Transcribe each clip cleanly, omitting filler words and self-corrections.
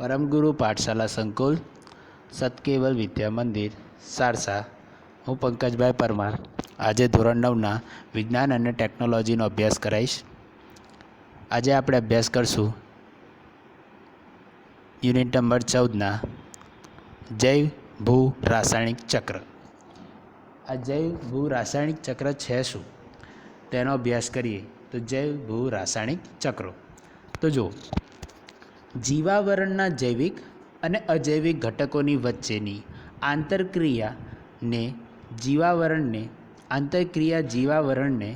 परमगुरु पाठशाला संकुल सतकेवल विद्या मंदिर सारसा। हूँ पंकजभाई परमार आज धोरण 9 विज्ञान और टेक्नोलॉजी अभ्यास कराईश। आज आप अभ्यास करशू यूनिट नंबर 14 जैव भू रासायणिक चक्र। आ जैव भू रासायणिक चक्र है शू तेनो अभ्यास करिए। तो जैव भू रासायणिक चक्रों तो जो जीवावरणना जैविक અને અજૈવિક ઘટકોની વચ્ચેની આંતરક્રિયા જીવાવરણને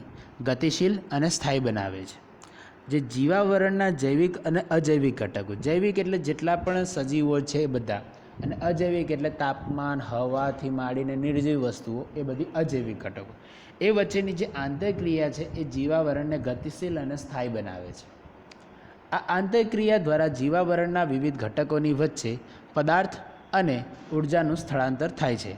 ગતિશીલ અને સ્થાયી બનાવે છે। જે જીવાવરણના જૈવિક અને અજૈવિક ઘટકો, જૈવિક એટલે જેટલા પણ સજીવો છે એ બધા, અને અજૈવિક એટલે તાપમાન, હવાથી માંડીને નિર્જીવ વસ્તુઓ, એ બધી અજૈવિક ઘટકો, એ વચ્ચેની જે આંતરક્રિયા છે એ જીવાવરણને ગતિશીલ અને સ્થાયી બનાવે છે। આ આંતરક્રિયા દ્વારા જીવાવરણના વિવિધ ઘટકોની વચ્ચે પદાર્થ અને ઉર્જાનું સ્થળાંતર થાય છે।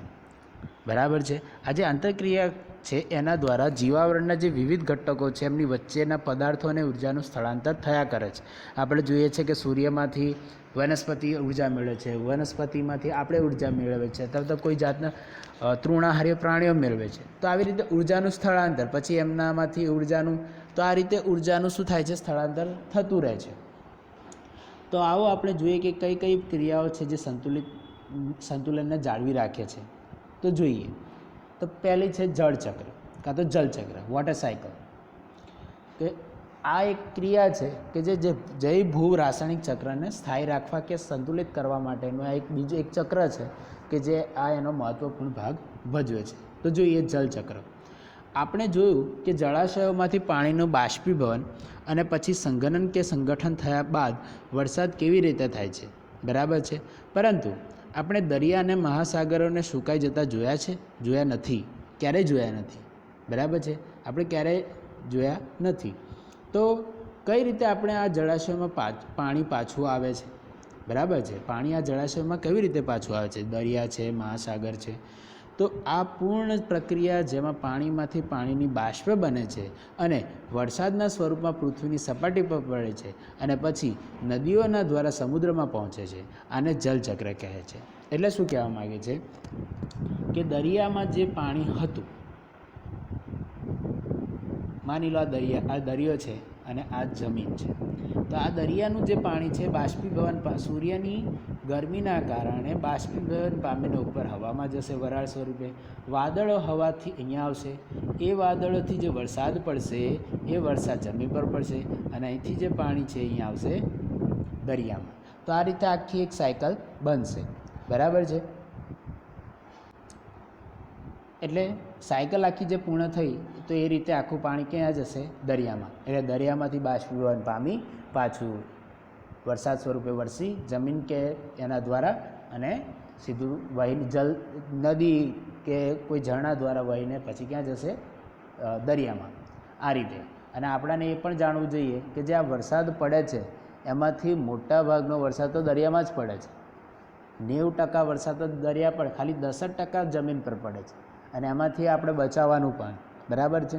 બરાબર છે। આ જે આંતરક્રિયા છે એના દ્વારા જીવાવરણના જે વિવિધ ઘટકો છે એમની વચ્ચેના પદાર્થો અને ઉર્જાનું સ્થળાંતર થયા કરે છે। આપણે જોઈએ છીએ કે સૂર્યમાંથી વનસ્પતિ ઉર્જા મેળવે છે, વનસ્પતિમાંથી આપણે ઉર્જા મેળવે છે, અથવા તો કોઈ જાતના તૃણાહારી પ્રાણીઓ મેળવે છે। તો આવી રીતે ઉર્જાનું સ્થળાંતર, પછી એમનામાંથી ઉર્જાનું, તો આ રીતે ઉર્જાનું શું થાય છે, સ્થળાંતર થતું રહે છે। તો આવો આપણે જોઈએ કે કઈ કઈ ક્રિયાઓ છે જે સંતુલનને જાળવી રાખે છે। તો જોઈએ તો પહેલી છે જળચક્ર કાં તો જલચક્ર, વોટર સાયકલ। કે આ એક ક્રિયા છે કે જે જૈવ ભૂ રાસાયણિક ચક્રને સ્થાયી રાખવા કે સંતુલિત કરવા માટેનું આ બીજું એક ચક્ર છે કે જે આ એનો મહત્ત્વપૂર્ણ ભાગ ભજવે છે। તો જોઈએ જલચક્ર। આપણે જોયું કે જળાશયોમાંથી પાણીનું બાષ્પીભવન અને પછી સંઘનન કે સંગઠન થયા બાદ વરસાદ કેવી રીતે થાય છે, બરાબર છે। પરંતુ આપણે દરિયા અને મહાસાગરોને સુકાઈ જતા જોયા છે? જોયા નથી, ક્યારેય જોયા નથી, બરાબર છે। આપણે ક્યારેય જોયા નથી। તો કઈ રીતે આપણે આ જળાશયોમાં પાણી પાછું આવે છે, બરાબર છે, પાણી આ જળાશયોમાં કેવી રીતે પાછું આવે છે? દરિયા છે, મહાસાગર છે, તો આ પૂર્ણ પ્રક્રિયા જેમાં પાણીમાંથી પાણીની બાષ્પ બને છે અને વરસાદના સ્વરૂપમાં પૃથ્વીની સપાટી પર પડે છે અને પછી નદીઓના દ્વારા સમુદ્રમાં પહોંચે છે, આને જલચક્ર કહે છે। એટલે શું કહેવા માગે છે કે દરિયામાં જે પાણી હતું, માની લો આ દરિયો છે અને આ જમીન છે, તો આ દરિયાનું જે પાણી છે બાષ્પીભવન, સૂર્યની ગરમીના કારણે બાષ્પીભવન પામીને ઉપર હવામાં જશે વરાળ સ્વરૂપે, વાદળો હવાથી અહીંયા આવશે, એ વાદળોથી જે વરસાદ પડશે એ વરસાદ જમીન પર પડશે અને અહીંથી જે પાણી છે અહીંયા આવશે દરિયામાં। તો આ રીતે આખી એક સાયકલ બનશે, બરાબર છે। એટલે સાયકલ આખી જે પૂર્ણ થઈ તો એ રીતે આખું પાણી ક્યાં જશે? દરિયામાં। એટલે દરિયામાંથી બાષ્પીભવન પામી પાછું વરસાદ સ્વરૂપે વરસી જમીન કે એના દ્વારા અને સીધું વહીને નદી કે કોઈ ઝરણા દ્વારા વહીને પછી ક્યાં જશે? દરિયામાં। આ રીતે। અને આપણાને એ પણ જાણવું જોઈએ કે જે આ વરસાદ પડે છે એમાંથી મોટા ભાગનો વરસાદ તો દરિયામાં જ પડે છે। 90% વરસાદ તો દરિયા પર, ખાલી 10% જમીન પર પડે છે, અને એમાંથી આપણે બચાવવાનું પણ, બરાબર છે।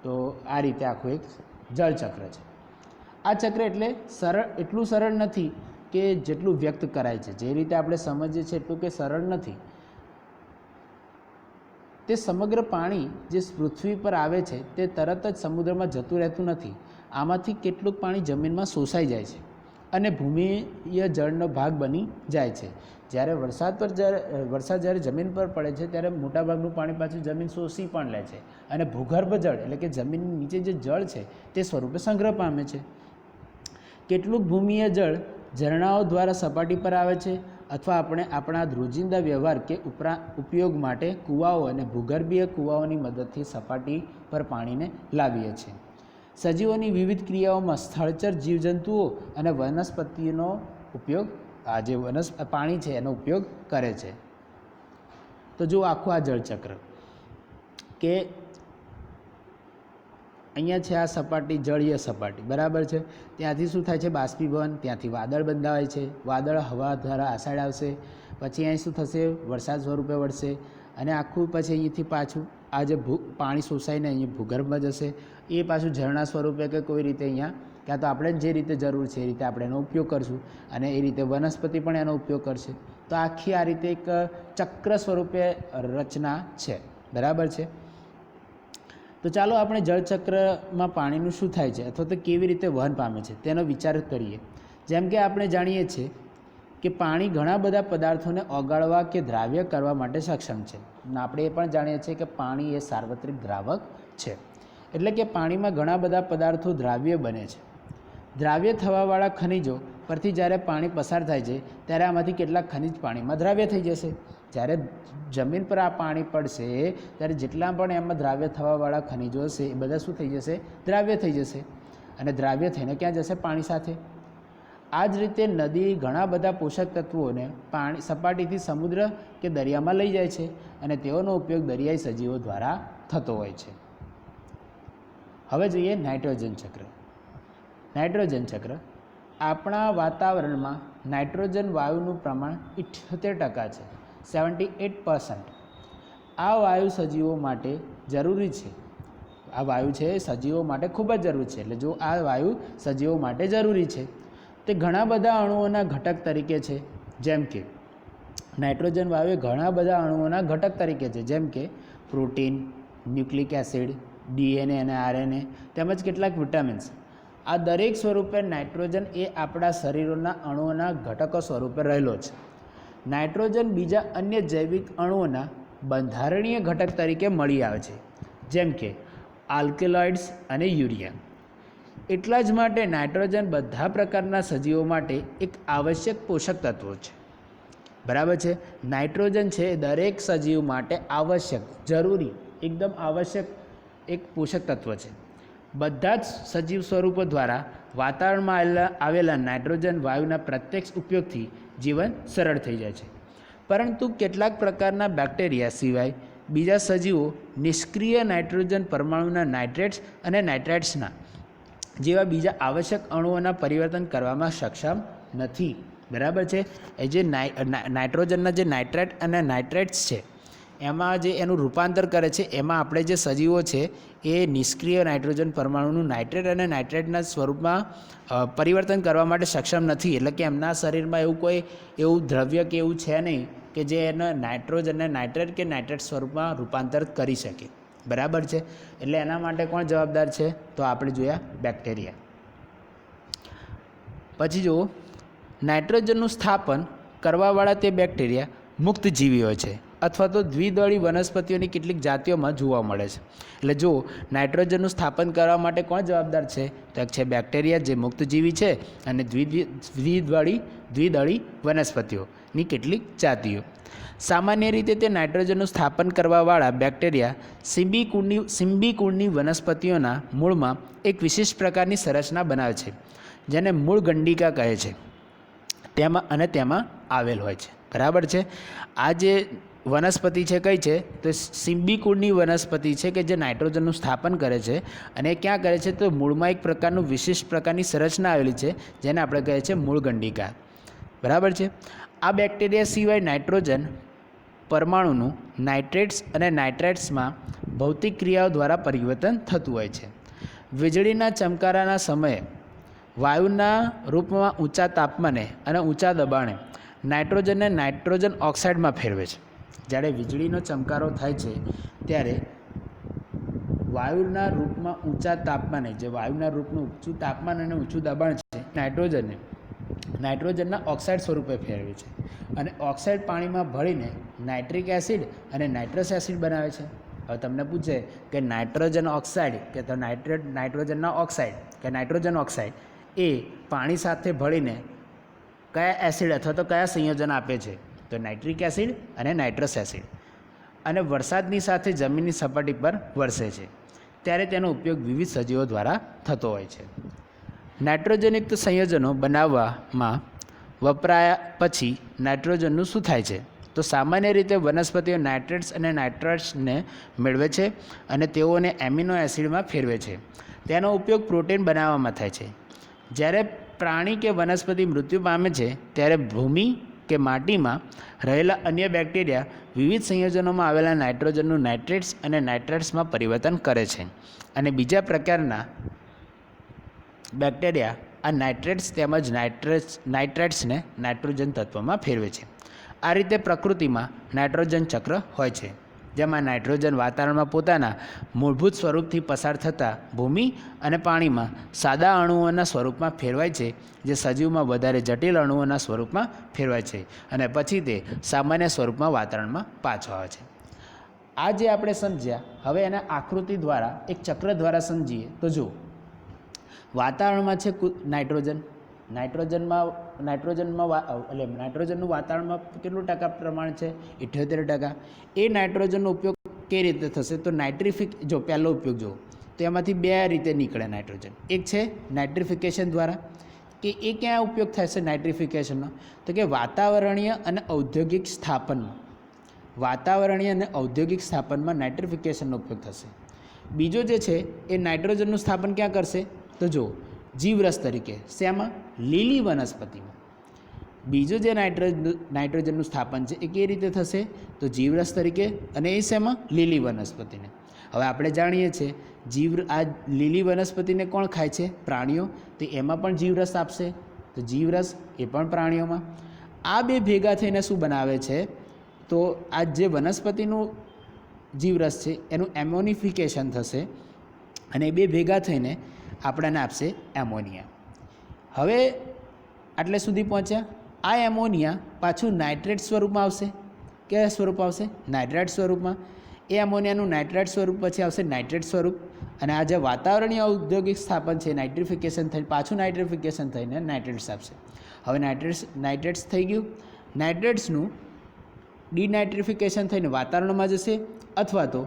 તો આ રીતે આખું એક જળચક્ર છે। આ ચક્ર એટલે એટલું સરળ નથી કે જેટલું વ્યક્ત કરાય છે, જે રીતે આપણે સમજીએ છીએ એટલું કે સરળ નથી। તે સમગ્ર પાણી જે પૃથ્વી પર આવે છે તે તરત જ સમુદ્રમાં જતું રહેતું નથી। આમાંથી કેટલુંક પાણી જમીનમાં શોષાઈ જાય છે અને ભૂમિય જળનો ભાગ બની જાય છે। જ્યારે વરસાદ જ્યારે જમીન પર પડે છે ત્યારે મોટાભાગનું પાણી પાછું જમીન શોષી પણ લે છે અને ભૂગર્ભ જળ એટલે કે જમીનની નીચે જે જળ છે તે સ્વરૂપે સંગ્રહ પામે છે। કેટલુંક ભૂમિય જળ ઝરણાઓ દ્વારા સપાટી પર આવે છે અથવા આપણે આપણા રોજિંદા વ્યવહાર કે ઉપયોગ માટે કૂવાઓ અને ભૂગર્ભીય કૂવાઓની મદદથી સપાટી પર પાણીને લાવીએ છીએ। સજીવોની વિવિધ ક્રિયાઓમાં સ્થળચર જીવજંતુઓ અને વનસ્પતિનો ઉપયોગ, આ જે પાણી છે એનો ઉપયોગ કરે છે। તો જો આખું આ જળચક્ર કે અહીંયા છે આ સપાટી, જળીય સપાટી, બરાબર છે। ત્યાંથી શું થાય છે? બાષ્પીભવન, ત્યાંથી વાદળ બંધાય છે, વાદળ હવા દ્વારા આ સાઈડ આવશે, પછી અહીં શું થશે? વરસાદ સ્વરૂપે વળશે અને આખું પછી અહીંથી પાછું આ જે પાણી શોષાઈને અહીંયા ભૂગર્ભમાં જશે, એ પાછું ઝરણા સ્વરૂપે કે કોઈ રીતે અહીંયા ક્યાં તો આપણે જે રીતે જરૂર છે એ રીતે આપણે એનો ઉપયોગ કરશું અને એ રીતે વનસ્પતિ પણ એનો ઉપયોગ કરશે. તો આખી આ રીતે એક ચક્ર સ્વરૂપે રચના છે. બરાબર છે. તો ચાલો આપણે જળચક્રમાં પાણીનું શું થાય છે અથવા તો કેવી રીતે વહન પામે છે તેનો વિચાર કરીએ. જેમ કે આપણે જાણીએ છીએ કે પાણી ઘણા બધા પદાર્થોને ઓગાળવા કે દ્રાવ્ય કરવા માટે સક્ષમ છે. આપણે એ પણ જાણીએ છીએ કે પાણી એ સાર્વત્રિક દ્રાવક છે, એટલે કે પાણીમાં ઘણા બધા પદાર્થો દ્રાવ્ય બને છે. દ્રાવ્ય થવાવાળા ખનિજો પરથી જ્યારે પાણી પસાર થાય છે ત્યારે આમાંથી કેટલાક ખનિજ પાણીમાં દ્રાવ્ય થઈ જશે. જ્યારે જમીન પર આ પાણી પડશે ત્યારે જેટલા પણ એમાં દ્રાવ્ય થવાવાળા ખનિજો હશે એ બધા શું થઈ જશે? દ્રાવ્ય થઈ જશે. અને દ્રાવ્ય થઈને ક્યાં જશે? પાણી સાથે. આ જ રીતે નદી ઘણા બધા પોષક તત્વોને પાણી સપાટીથી સમુદ્ર કે દરિયામાં લઈ જાય છે અને તેઓનો ઉપયોગ દરિયાઈ સજીવો દ્વારા થતો હોય છે. હવે જોઈએ નાઇટ્રોજન ચક્ર. નાઇટ્રોજન ચક્ર આપણા વાતાવરણમાં નાઇટ્રોજન વાયુનું પ્રમાણ 78% છે, 78%. આ વાયુ સજીવો માટે જરૂરી છે. આ વાયુ છે એ સજીવો માટે ખૂબ જ જરૂરી છે. એટલે જો આ વાયુ સજીવો માટે જરૂરી છે, તે ઘણા બધા અણુઓના ઘટક તરીકે છે. જેમ કે નાઇટ્રોજન વાયુ એ ઘણા બધા અણુઓના ઘટક તરીકે છે, જેમ કે પ્રોટીન, ન્યુક્લિક એસિડ, DNA અને RNA તેમજ કેટલાક વિટામિન્સ. આ દરેક સ્વરૂપે નાઇટ્રોજન એ આપણા શરીરોના અણુઓના ઘટકો સ્વરૂપે રહેલો છે. નાઇટ્રોજન બીજા અન્ય જૈવિક અણુઓના બંધારણીય ઘટક તરીકે મળી આવે છે, જેમ કે આલ્કેલોઇડ્સ અને યુરિયા. એટલા જ માટે નાઇટ્રોજન બધા પ્રકારના સજીવો માટે એક આવશ્યક પોષક તત્વ છે. બરાબર છે. નાઇટ્રોજન છે એ દરેક સજીવ માટે આવશ્યક, જરૂરી, એકદમ આવશ્યક એક પોષક તત્વ છે. બધા જ સજીવ સ્વરૂપો દ્વારા વાતાવરણમાં આવેલા નાઇટ્રોજન વાયુના પ્રત્યક્ષ ઉપયોગથી જીવન સરળ થઈ જાય છે. પરંતુ કેટલાક પ્રકારના બેક્ટેરિયા સિવાય બીજા સજીવો નિષ્ક્રિય નાઇટ્રોજન પરમાણુના નાઇટ્રેટ્સ અને નાઇટ્રાઇટ્સના જેવા બીજા આવશ્યક અણુઓના પરિવર્તન કરવામાં સક્ષમ નથી. બરાબર છે. એ જે નાઇટ્રોજનના જે નાઇટ્રેટ અને નાઇટ્રેટ્સ છે એમાં જે એનું રૂપાંતર કરે છે, એમાં આપણે જે સજીવો છે એ નિષ્ક્રિય નાઇટ્રોજન પરમાણુનું નાઇટ્રેટ અને નાઇટ્રેટના સ્વરૂપમાં પરિવર્તન કરવા માટે સક્ષમ નથી. એટલે કે એમના શરીરમાં એવું દ્રવ્ય કે એવું છે નહીં કે જે એને નાઇટ્રોજનને નાઇટ્રેટ કે નાઇટ્રેટ સ્વરૂપમાં રૂપાંતર કરી શકે. બરાબર છે. એટલે એના માટે કોણ જવાબદાર છે? તો આપણે જોયા બેક્ટેરિયા. પછી જુઓ, નાઇટ્રોજનનું સ્થાપન કરવાવાળા તે બેક્ટેરિયા મુક્ત જીવી હોય છે અથવા તો દ્વિદળી વનસ્પતિઓની કેટલીક જાતિઓમાં જોવા મળે છે. એટલે જો નાઇટ્રોજનનું સ્થાપન કરવા માટે કોણ જવાબદાર છે? તો એક છે બેક્ટેરિયા જે મુક્તજીવી છે અને દ્વિદળી વનસ્પતિઓની કેટલીક જાતિઓ. સામાન્ય રીતે તે નાઇટ્રોજનનું સ્થાપન કરવાવાળા બેક્ટેરિયા સિમ્બિકુળની વનસ્પતિઓના મૂળમાં એક વિશિષ્ટ પ્રકારની સંરચના બનાવે છે, જેને મૂળ ગંડિકા કહે છે. તેમાં આવેલ હોય છે. બરાબર છે. આ જે વનસ્પતિ છે કઈ છે? તો સિમ્બિકુળની વનસ્પતિ છે કે જે નાઇટ્રોજનનું સ્થાપન કરે છે. અને એ ક્યાં કરે છે? તો મૂળમાં એક પ્રકારનું વિશિષ્ટ પ્રકારની સંરચના આવેલી છે, જેને આપણે કહીએ છીએ મૂળ ગંડિકા. બરાબર છે. આ બેક્ટેરિયા સિવાય નાઇટ્રોજન પરમાણુનું નાઇટ્રેટ્સ અને નાઇટ્રાઇટ્સમાં ભૌતિક ક્રિયાઓ દ્વારા પરિવર્તન થતું હોય છે. વીજળીના ચમકારાના સમયે વાયુના રૂપમાં ઊંચા તાપમાને અને ઊંચા દબાણે નાઇટ્રોજનને નાઇટ્રોજન ઓક્સાઇડમાં ફેરવે છે. જ્યારે વીજળીનો ચમકારો થાય છે ત્યારે વાયુના રૂપમાં ઊંચા તાપમાને, જે વાયુના રૂપનું ઊંચું તાપમાન અને ઊંચું દબાણ છે, નાઇટ્રોજનના ઓક્સાઇડ સ્વરૂપે ફેરવે છે. અને ઓક્સાઇડ પાણીમાં ભળીને નાઇટ્રિક એસિડ અને નાઇટ્રસ એસિડ બનાવે છે. હવે તમને પૂછે કે નાઇટ્રોજન ઓક્સાઇડ કે તો નાઇટ્રોજનના ઓક્સાઇડ કે નાઇટ્રોજન ઓક્સાઇડ એ પાણી સાથે ભળીને કયા એસિડ અથવા તો કયા સંયોજન આપે છે? તો નાઇટ્રિક એસિડ અને નાઇટ્રસ એસિડ. અને વરસાદની સાથે જમીનની સપાટી પર વરસે છે ત્યારે તેનો ઉપયોગ વિવિધ સજીવો દ્વારા થતો હોય છે. નાઇટ્રોજનયુક્ત સંયોજનો બનાવવામાં વપરાયા પછી નાઇટ્રોજનનું શું થાય છે? તો સામાન્ય રીતે વનસ્પતિઓ નાઇટ્રેટ્સ અને નાઇટ્રાઇટ્સને મેળવે છે અને તેઓને એમિનો એસિડમાં ફેરવે છે. તેનો ઉપયોગ પ્રોટીન બનાવવામાં થાય છે. જ્યારે પ્રાણી કે વનસ્પતિ મૃત્યુ પામે છે ત્યારે ભૂમિ કે માટીમાં રહેલા અન્ય બેક્ટેરિયા વિવિધ સંયોજનોમાં આવેલા નાઇટ્રોજનનું નાઇટ્રેટ્સ અને નાઇટ્રાઇટ્સમાં પરિવર્તન કરે છે અને બીજા પ્રકારના બેક્ટેરિયા આ નાઇટ્રેટ્સ તેમજ નાઇટ્રેટ્સને નાઇટ્રોજન તત્વમાં ફેરવે છે. આ રીતે પ્રકૃતિમાં નાઇટ્રોજન ચક્ર હોય છે, જેમાં નાઇટ્રોજન વાતાવરણમાં પોતાના મૂળભૂત સ્વરૂપથી પસાર થતાં ભૂમિ અને પાણીમાં સાદા અણુઓના સ્વરૂપમાં ફેરવાય છે, જે સજીવમાં વધારે જટિલ અણુઓના સ્વરૂપમાં ફેરવાય છે અને પછી તે સામાન્ય સ્વરૂપમાં વાતાવરણમાં પાછો આવે છે. આ જે આપણે સમજ્યા, હવે એના આકૃતિ દ્વારા એક ચક્ર દ્વારા સમજીએ તો જો વાતાવરણમાં છે નાઇટ્રોજનનું વાતાવરણમાં કેટલું ટકા પ્રમાણ છે? 78%. એ નાઇટ્રોજનનો ઉપયોગ કઈ રીતે થશે? તો જો પહેલો ઉપયોગ જુઓ તો એમાંથી બે રીતે નીકળે નાઇટ્રોજન. એક છે નાઇટ્રિફિકેશન દ્વારા, કે એ ક્યાં ઉપયોગ થાય છે નાઇટ્રિફિકેશનનો? તો કે વાતાવરણીય અને ઔદ્યોગિક સ્થાપનમાં નાઇટ્રિફિકેશનનો ઉપયોગ થશે. બીજો જે છે એ નાઇટ્રોજનનું સ્થાપન ક્યાં કરશે? તો જો જીવરસ તરીકે. શેમાં? લીલી વનસ્પતિમાં. બીજું જે નાઇટ્રોજનનું સ્થાપન છે એ કઈ રીતે થશે? તો જીવરસ તરીકે, અને એ શેમાં? લીલી વનસ્પતિને. હવે આપણે જાણીએ છીએ આ લીલી વનસ્પતિને કોણ ખાય છે? પ્રાણીઓ. તો એમાં પણ જીવરસ આપશે, તો જીવરસ એ પણ પ્રાણીઓમાં. આ બે ભેગા થઈને શું બનાવે છે? તો આ જે વનસ્પતિનું જીવરસ છે એનું એમોનિફિકેશન થશે અને એ બે ભેગા થઈને આપણને આપશે એમોનિયા. હવે આટલે સુધી પહોંચ્યા. આ એમોનિયા પાછું નાઇટ્રેટ સ્વરૂપમાં આવશે. કયા સ્વરૂપ આવશે? નાઇટ્રેટ સ્વરૂપમાં. એ એમોનિયાનું નાઇટ્રેટ સ્વરૂપ પછી આવશે નાઇટ્રેટ સ્વરૂપ, અને આ જે વાતાવરણીય ઔદ્યોગિક સ્થાપન છે નાઇટ્રિફિકેશન થઈને પાછું નાઇટ્રિફિકેશન થઈને નાઇટ્રેટ્સ આપશે. હવે નાઇટ્રેટ્સ થઈ ગયું. નાઇટ્રેટ્સનું ડિનાઇટ્રિફિકેશન થઈને વાતાવરણમાં જશે, અથવા તો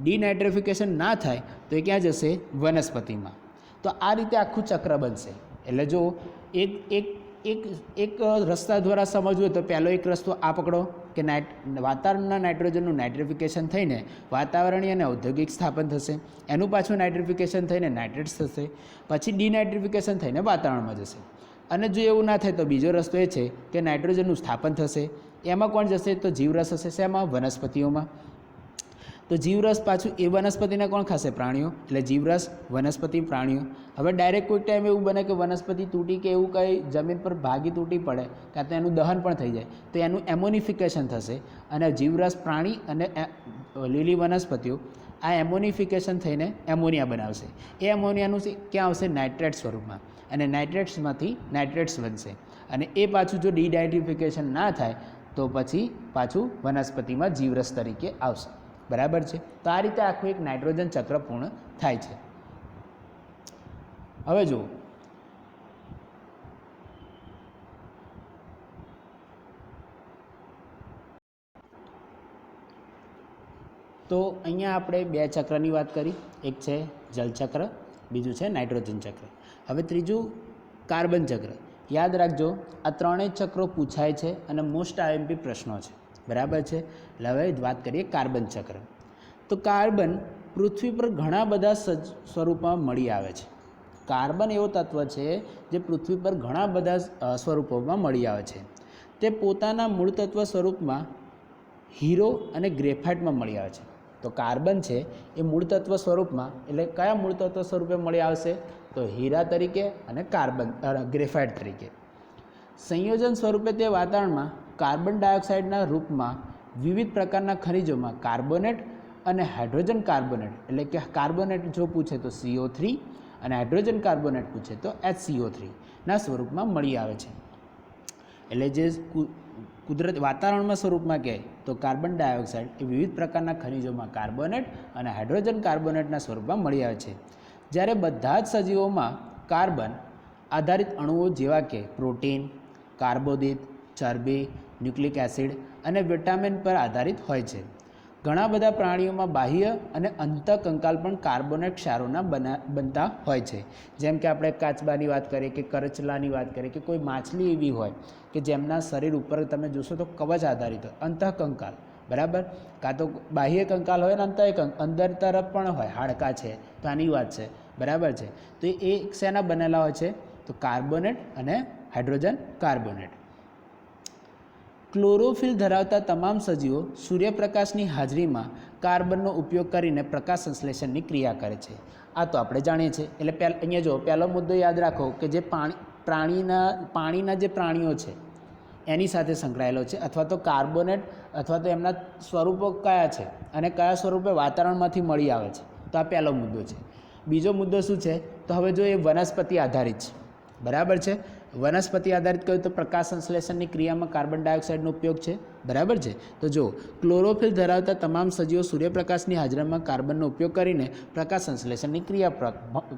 ડિનાઇટ્રિફિકેશન ના થાય તો એ ક્યાં જશે? વનસ્પતિમાં. તો આ રીતે આખું ચક્ર બનશે. એટલે જો એક રસ્તા દ્વારા સમજવું હોય તો પહેલો એક રસ્તો આ પકડો કે વાતાવરણના નાઇટ્રોજનનું નાઇટ્રિફિકેશન થઈને વાતાવરણીય અને ઔદ્યોગિક સ્થાપન થશે, એનું પાછું નાઇટ્રિફિકેશન થઈને નાઇટ્રેટ્સ થશે, પછી ડિનાઇટ્રિફિકેશન થઈને વાતાવરણમાં જશે. અને જો એવું ના થાય તો બીજો રસ્તો એ છે કે નાઇટ્રોજનનું સ્થાપન થશે. એમાં કોણ જશે? તો જીવરસ હશે. શેમાં? વનસ્પતિઓમાં. તો જીવરસ પાછું એ વનસ્પતિને કોણ ખાશે? પ્રાણીઓ. એટલે જીવરસ, વનસ્પતિ, પ્રાણીઓ. હવે ડાયરેક્ટ કોઈક ટાઈમ એવું બને કે વનસ્પતિ તૂટી કે એવું કંઈ જમીન પર ભાગી તૂટી પડે, કાં તો એનું દહન પણ થઈ જાય, તો એનું એમોનિફિકેશન થશે અને જીવરસ, પ્રાણી અને લીલી વનસ્પતિઓ આ એમોનિફિકેશન થઈને એમોનિયા બનાવશે. એ એમોનિયાનું ક્યાં આવશે? નાઇટ્રેટ સ્વરૂપમાં. અને નાઇટ્રેટ્સમાંથી નાઇટ્રેટ્સ બનશે. અને એ પાછું જો ડિનાઇટ્રિફિકેશન ના થાય તો પછી પાછું વનસ્પતિમાં જીવરસ તરીકે આવશે. બરાબર છે? તો આ રીતે આખું એક નાઇટ્રોજન ચક્ર પૂર્ણ થાય છે. હવે જુઓ, તો અહીંયા આપણે બે ચક્રની વાત કરી. એક છે જલચક્ર, બીજું છે નાઇટ્રોજન ચક્ર. હવે ત્રીજું કાર્બન ચક્ર. યાદ રાખજો, આ ત્રણેય ચક્રો પૂછાય છે અને મોસ્ટ આઈએમપી પ્રશ્નો છે. બરાબર છે? એટલે હવે વાત કરીએ કાર્બન ચક્ર. તો કાર્બન પૃથ્વી પર ઘણા બધા સ્વરૂપમાં મળી આવે છે. કાર્બન એવો તત્વ છે જે પૃથ્વી પર ઘણા બધા સ્વરૂપોમાં મળી આવે છે. તે પોતાના મૂળ તત્વ સ્વરૂપમાં હીરો અને ગ્રેફાઇટમાં મળી આવે છે. તો કાર્બન છે એ મૂળ તત્વ સ્વરૂપમાં, એટલે કયા મૂળ તત્વ સ્વરૂપે મળી આવશે? તો હીરા તરીકે અને ગ્રેફાઇટ તરીકે. સંયોજન સ્વરૂપે તે વાતાવરણમાં કાર્બન ડાયોક્સાઇડના રૂપમાં વિવિધ પ્રકારના ખનિજોમાં કાર્બોનેટ અને હાઇડ્રોજન કાર્બોનેટ, એટલે કે કાર્બોનેટ જો પૂછે તો CO3 અને હાઇડ્રોજન કાર્બોનેટ પૂછે તો HCO3 ના સ્વરૂપમાં મળી આવે છે. એટલે જે કુદરત વાતાવરણમાં સ્વરૂપમાં કહે તો કાર્બન ડાયોક્સાઇડ એ વિવિધ પ્રકારના ખનિજોમાં કાર્બોનેટ અને હાઇડ્રોજન કાર્બોનેટના સ્વરૂપમાં મળી આવે છે. જ્યારે બધા જ સજીવોમાં કાર્બન આધારિત અણુઓ જેવા કે પ્રોટીન, કાર્બોદિત, ચરબી, ન્યુક્લિક એસિડ અને વિટામિન પર આધારિત હોય છે. ઘણા બધા પ્રાણીઓમાં બાહ્ય અને અંતઃકંકાલ પણ કાર્બોનેટ ક્ષારોના બનતા હોય છે. જેમ કે આપણે કાચબાની વાત કરીએ કે કરચલાની વાત કરીએ કે કોઈ માછલી એવી હોય કે જેમના શરીર ઉપર તમે જોશો તો કવચ આધારિત હોય, અંતઃકંકાલ. બરાબર? કાં તો બાહ્ય કંકાલ હોય ને અંદર તરફ પણ હોય, હાડકાં છે, તો આની વાત છે. બરાબર છે? તો એ શેના બનેલા હોય છે? તો કાર્બોનેટ અને હાઇડ્રોજન કાર્બોનેટ. ક્લોરોફિલ ધરાવતા તમામ સજીવો સૂર્યપ્રકાશની હાજરીમાં કાર્બનનો ઉપયોગ કરીને પ્રકાશ સંશ્લેષણની ક્રિયા કરે છે. આ તો આપણે જાણીએ છીએ. એટલે અહીંયા જો પહેલો મુદ્દો યાદ રાખો કે જે પાણીના જે પ્રાણીઓ છે એની સાથે સંકળાયેલો છે, અથવા તો કાર્બોનેટ અથવા તો એમના સ્વરૂપો કયા છે અને કયા સ્વરૂપે વાતાવરણમાંથી મળી આવે છે. તો આ પહેલો મુદ્દો છે. બીજો મુદ્દો શું છે? તો હવે જો એ વનસ્પતિ આધારિત છે, બરાબર છે. વનસ્પતિ આધારિત કહ્યું તો પ્રકાશ સંશ્લેષણની ક્રિયામાં કાર્બન ડાયોક્સાઇડનો ઉપયોગ છે, બરાબર છે. તો જો ક્લોરોફિલ ધરાવતા તમામ સજીવો સૂર્યપ્રકાશની હાજરીમાં કાર્બનનો ઉપયોગ કરીને પ્રકાશ સંશ્લેષણની ક્રિયા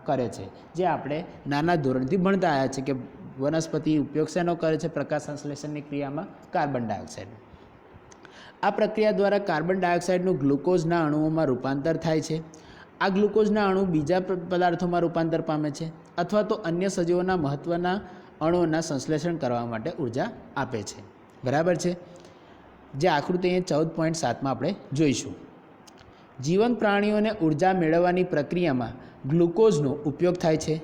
કરે છે, જે આપણે નાના ધોરણથી ભણતા આવ્યા છે કે વનસ્પતિ ઉપયોગ શેનો કરે છે? પ્રકાશ સંશ્લેષણની ક્રિયામાં કાર્બન ડાયોક્સાઇડ. આ પ્રક્રિયા દ્વારા કાર્બન ડાયોક્સાઇડનું ગ્લુકોઝના અણુઓમાં રૂપાંતર થાય છે. આ ગ્લુકોઝના અણુ બીજા પદાર્થોમાં રૂપાંતર પામે છે અથવા તો અન્ય સજીવોના મહત્ત્વના અણુઓના સંશ્લેષણ કરવા માટે ઉર્જા આપે છે, બરાબર છે. જે આકૃતિ અહીં 14.7માં આપણે જોઈશું. જીવંત પ્રાણીઓને ઉર્જા મેળવવાની પ્રક્રિયામાં ગ્લુકોઝનો ઉપયોગ થાય છે.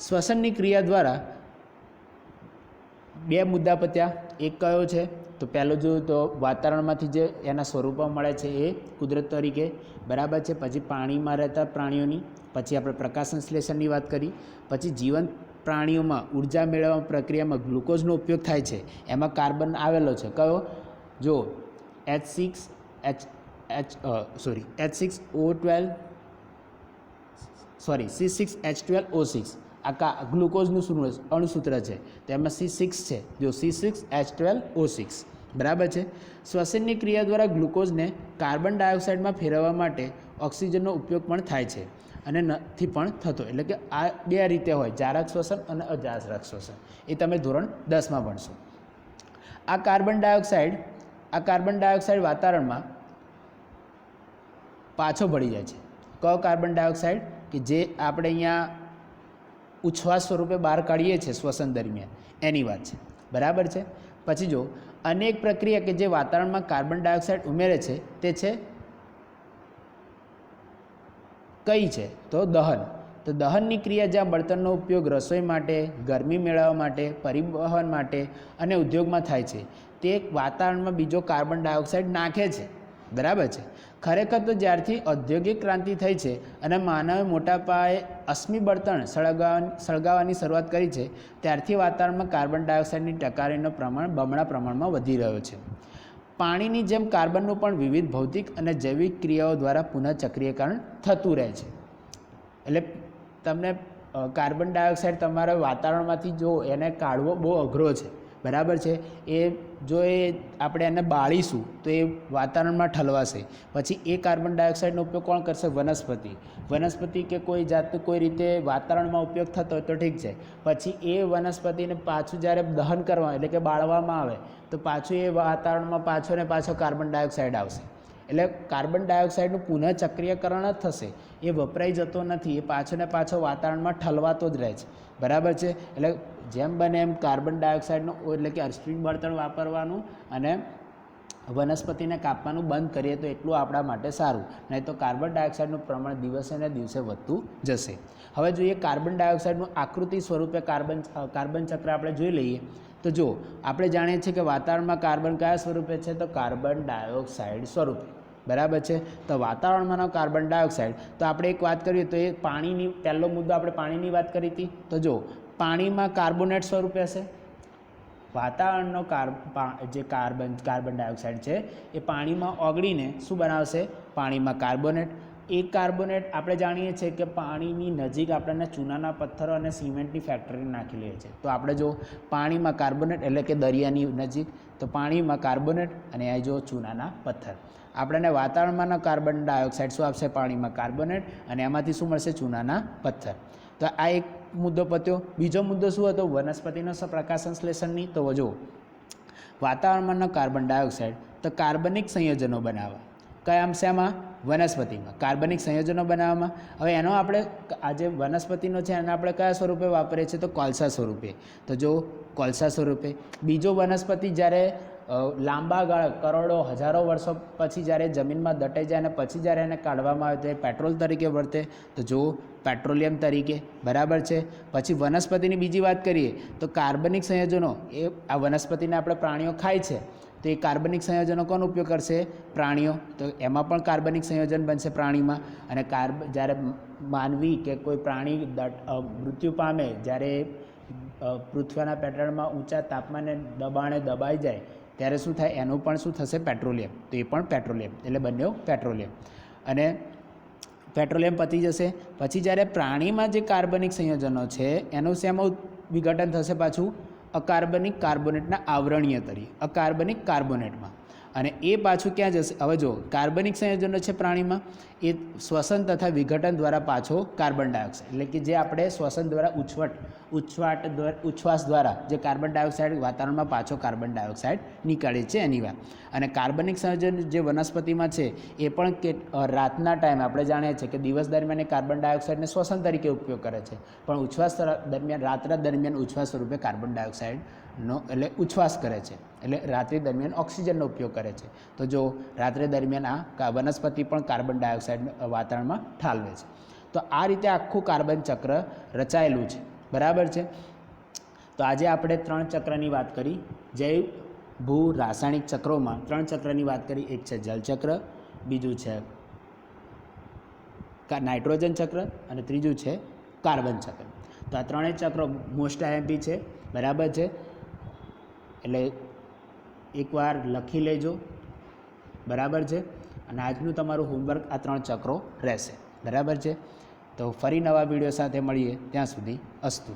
શ્વસનની ક્રિયા દ્વારા બે મુદ્દા પત્યા. એક કયો છે? તો પહેલો જોયું તો વાતાવરણમાંથી જે એના સ્વરૂપો મળે છે એ કુદરત તરીકે, બરાબર છે. પછી પાણીમાં રહેતા પ્રાણીઓની, પછી આપણે પ્રકાશ સંશ્લેષણની વાત કરી. પછી જીવંત પ્રાણીઓમાં ઉર્જા મેળવવા પ્રક્રિયામાં ગ્લુકોઝનો ઉપયોગ થાય છે. એમાં કાર્બન આવેલો છે. કયો? જો C6H12O6 આ ગ્લુકોઝનું અણુસૂત્ર છે, તો એમાં C6 છે. જો C6H12O6, બરાબર છે. શ્વસનની ક્રિયા દ્વારા ગ્લુકોઝને કાર્બન ડાયોક્સાઇડમાં ફેરવવા માટે ઓક્સિજનનો ઉપયોગ પણ થાય છે અને નથી પણ થતો. એટલે કે આ બે રીતે હોય, જારક શ્વસન અને અજારક શ્વસન. એ તમે ધોરણ 10માં ભણશો. આ કાર્બન ડાયોક્સાઇડ વાતાવરણમાં પાછો ભળી જાય છે. કયો કાર્બન ડાયોક્સાઇડ? કે જે આપણે અહીંયા ઉચ્છ્વાસ સ્વરૂપે બહાર કાઢીએ છીએ શ્વસન દરમિયાન, એની વાત છે, બરાબર છે. પછી જો અનેક પ્રક્રિયા કે જે વાતાવરણમાં કાર્બન ડાયોક્સાઇડ ઉમેરે છે તે છે કઈ છે? તો દહન. તો દહનની ક્રિયા જ્યાં બળતણનો ઉપયોગ રસોઈ માટે, ગરમી મેળવવા માટે, પરિવહન માટે અને ઉદ્યોગમાં થાય છે, તે વાતાવરણમાં બીજો કાર્બન ડાયોક્સાઇડ નાખે છે, બરાબર છે. ખરેખર તો જ્યારથી ઔદ્યોગિક ક્રાંતિ થઈ છે અને માનવે મોટા પાયે અશ્મિ બળતણ સળગાવવાની શરૂઆત કરી છે, ત્યારથી વાતાવરણમાં કાર્બન ડાયોક્સાઇડની ટકારીનું પ્રમાણ બમણા પ્રમાણમાં વધી રહ્યો છે. પાણીની જેમ કાર્બનનું પણ વિવિધ ભૌતિક અને જૈવિક ક્રિયાઓ દ્વારા પુનઃચક્રીયકરણ થતું રહે છે. એટલે તમને કાર્બન ડાયોક્સાઇડ તમારા વાતાવરણમાંથી જો એને કાઢવો બહુ અઘરો છે, બરાબર છે. જો આપણે એને બાળીશું તો એ વાતાવરણમાં ઠલવાશે. પછી એ કાર્બન ડાયોક્સાઇડનો ઉપયોગ કોણ કરશે? વનસ્પતિ કે કોઈ જાતનું કોઈ રીતે વાતાવરણમાં ઉપયોગ થતો હોય તો ઠીક છે. પછી એ વનસ્પતિને પાછું જ્યારે દહન કરવા એટલે કે બાળવામાં આવે તો પાછું એ વાતાવરણમાં પાછો કાર્બન ડાયોક્સાઇડ આવશે. એટલે કાર્બન ડાયોક્સાઇડનું પુનઃચક્રીયકરણ જ થશે, એ વપરાઈ જતો નથી, એ પાછો વાતાવરણમાં ઠલવાતો જ રહે છે, બરાબર છે. એટલે જેમ બને એમ કાર્બન ડાયોક્સાઇડનું એટલે કે અશ્મિ બળતણ વાપરવાનું અને વનસ્પતિને કાપવાનું બંધ કરીએ તો એટલું આપણા માટે સારું, નહીં તો કાર્બન ડાયોક્સાઇડનું પ્રમાણ દિવસે ને દિવસે વધતું જશે. હવે જોઈએ કાર્બન ડાયોક્સાઇડનું આકૃતિ સ્વરૂપે કાર્બન ચક્ર આપણે જોઈ લઈએ. તો જો આપણે જાણીએ છીએ કે વાતાવરણમાં કાર્બન કયા સ્વરૂપે છે? તો કાર્બન ડાયોક્સાઇડ સ્વરૂપે, બરાબર છે. તો વાતાવરણમાંનો કાર્બન ડાયોક્સાઇડ, તો આપણે એક વાત કરીએ તો એ પાણીની, પહેલો મુદ્દો આપણે પાણીની વાત કરી હતી. તો જો પાણીમાં કાર્બોનેટ સ્વરૂપે હશે. વાતાવરણનો જે કાર્બન ડાયોક્સાઇડ છે એ પાણીમાં ઓગળીને શું બનાવશે? પાણીમાં કાર્બોનેટ. એ કાર્બોનેટ આપણે જાણીએ છીએ કે પાણીની નજીક આપણને ચૂનાના પથ્થરો અને સિમેન્ટની ફેક્ટરી નાખેલી છે. તો આપણે જો પાણીમાં કાર્બોનેટ એટલે કે દરિયાની નજીક, તો પાણીમાં કાર્બોનેટ અને આ જો ચૂનાના પથ્થર. આપણને વાતાવરણમાંનો કાર્બન ડાયોક્સાઇડ શું આપશે? પાણીમાં કાર્બોનેટ અને એમાંથી શું મળશે? ચૂનાના પથ્થર. તો આ એક મુદ્દો પત્યો. બીજો મુદ્દો શું હતો? વનસ્પતિનો પ્રકાશ સંશ્લેષણની. તો જો વાતાવરણમાંનો કાર્બન ડાયોક્સાઇડ તો કાર્બનિક સંયોજનો બનાવવા. કયા અંશમાં? વનસ્પતિમાં કાર્બનિક સંયોજનો બનાવવામાં. હવે એનો આપણે આ જે વનસ્પતિનો છે એને આપણે કયા સ્વરૂપે વાપરીએ છીએ? તો કોલસા સ્વરૂપે. તો જો કોલસા સ્વરૂપે. બીજો વનસ્પતિ જ્યારે લાંબા ગાળા કરોડો હજારો વર્ષો પછી જ્યારે જમીનમાં દટાઈ જાય અને પછી જ્યારે એને કાઢવામાં આવે તો એ પેટ્રોલ તરીકે વર્તે. તો જો પેટ્રોલિયમ તરીકે, બરાબર છે. પછી વનસ્પતિની બીજી વાત કરીએ તો કાર્બનિક સંયોજનો એ આ વનસ્પતિને આપણે પ્રાણીઓ ખાય છે, તો એ કાર્બનિક સંયોજનો કોનો ઉપયોગ કરશે? પ્રાણીઓ. તો એમાં પણ કાર્બનિક સંયોજન બનશે પ્રાણીમાં. અને જ્યારે માનવી કે કોઈ પ્રાણી મૃત્યુ પામે, જ્યારે પૃથ્વીના પેટ્રોલમાં ઊંચા તાપમાને દબાણે દબાઈ જાય ત્યારે શું થાય? એનું પણ શું થશે? પેટ્રોલિયમ. તો એ પણ પેટ્રોલિયમ, એટલે બંને પેટ્રોલિયમ. અને પેટ્રોલિયમ પતી જશે પછી જ્યારે પ્રાણીમાં જે કાર્બનિક સંયોજનો છે એનું શેમાં વિઘટન થશે? પાછું અકાર્બનિક કાર્બોનેટના આવરણીય તરીકે, અકાર્બનિક કાર્બોનેટમાં. અને એ પાછું ક્યાં જશે? હવે જો કાર્બનિક સંયોજનો છે પ્રાણીમાં, એ શ્વસન તથા વિઘટન દ્વારા પાછો કાર્બન ડાયોક્સાઇડ, એટલે કે જે આપણે શ્વસન દ્વારા ઉચ્છ્વાસ દ્વારા જે કાર્બન ડાયોક્સાઇડ વાતાવરણમાં પાછો કાર્બન ડાયોક્સાઇડ નીકળે છે એની વાત. અને કાર્બનિક સંયોજન જે વનસ્પતિમાં છે એ પણ કે રાતના ટાઈમે આપણે જાણીએ છીએ કે દિવસ દરમિયાન એ કાર્બન ડાયોક્સાઇડને શ્વસન તરીકે ઉપયોગ કરે છે, પણ ઉચ્છ્વાસ દરમિયાન રાત્રા દરમિયાન ઉચ્છ્વાસ સ્વરૂપે કાર્બન ડાયોક્સાઇડનો એટલે ઉચ્છ્વાસ કરે છે, એટલે રાત્રિ દરમિયાન ઓક્સિજનનો ઉપયોગ કરે છે. તો જો રાત્રે દરમિયાન આ વનસ્પતિ પણ કાર્બન ડાયોક્સાઇડ વાતાવરણમાં ઠાલવે છે. તો આ રીતે આખું કાર્બન ચક્ર રચાયેલું છે. બરાબર છે. તો આજે આપણે 3 ચક્રની વાત કરી. જૈવ ભૂ રાસાયણિક ચક્રોમાં 3 ચક્રની વાત કરી. એક છે જલચક્ર, બીજું છે નાઇટ્રોજન ચક્ર અને ત્રીજું છે કાર્બન ચક્ર. તો આ 3 ચક્રો મોસ્ટ આઈએમપી છે. બરાબર છે. એટલે એકવાર લખી લેજો. બરાબર છે. અને આજનું તમારું હોમવર્ક આ 3 ચક્રો રહેશે. બરાબર છે. તો ફરી નવા વિડીયો સાથે મળીએ. ત્યાં સુધી અસ્તુ.